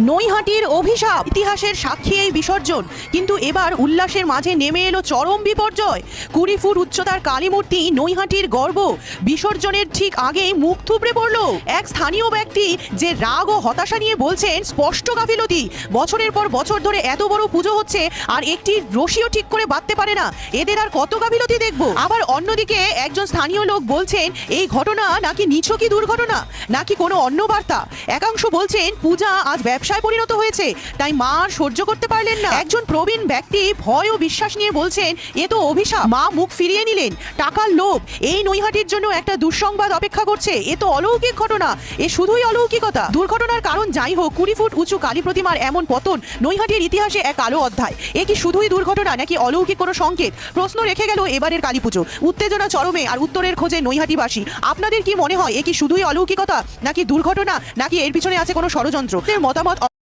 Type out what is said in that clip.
নৈহাটির অভিশাপ, ইতিহাসের সাক্ষী এই বিসর্জন। কিন্তু এবার উল্লাসের মাঝে নেমে এলো চরম বিপর্যয়। 20 ফুট উচ্চতার কালীমূর্তি, নৈহাটির গর্ব, বিসর্জনের ঠিক আগেই মুখ থুবড়ে পড়ল এক স্থানীয় ব্যক্তি, যে রাগ ও হতাশা নিয়ে বলছেন স্পষ্ট গাফিলতি। বছরের পর বছর ধরে এত বড় পুজো হচ্ছে আর একটি রশিও ঠিক করে বাঁধতে পারে না, এদের আর কত গাফিলতি দেখব। আবার অন্যদিকে একজন স্থানীয় লোক বলছেন এই ঘটনা নাকি নিছকই দুর্ঘটনা, নাকি কোনো অন্য বার্তা। একাংশ বলছেন পূজা আজ ব্যবসায় পরিণত হয়েছে, তাই মা আর সহ্য করতে পারলেন না। একজন প্রবীণ ব্যক্তি ভয় ও বিশ্বাস নিয়ে বলছেন এ তো অভিশাপ, মা মুখ ফিরিয়ে নিলেন, টাকার লোভ এই নৈহাটির জন্য একটা দুঃসংবাদ অপেক্ষা করছে। এ তো অলৌকিক ঘটনা, এ শুধুই অলৌকিকতা। দুর্ঘটনার কারণ যাই হোক, 20 ফুট উঁচু কালী প্রতিমার এমন পতন নৈহাটির ইতিহাসে এক কালো অধ্যায়। এ কি শুধুই দুর্ঘটনা নাকি অলৌকিক কোনো সংকেত? প্রশ্ন রেখে গেল এবারের কালী পুজো। উত্তেজনা চরমে আর উত্তরের খোঁজে নৈহাটিবাসী। আপনাদের কি মনে হয় এ কি শুধুই অলৌকিকতা নাকি দুর্ঘটনা, নাকি এর পিছনে আছে কোনো ষড়যন্ত্র? এর মতামত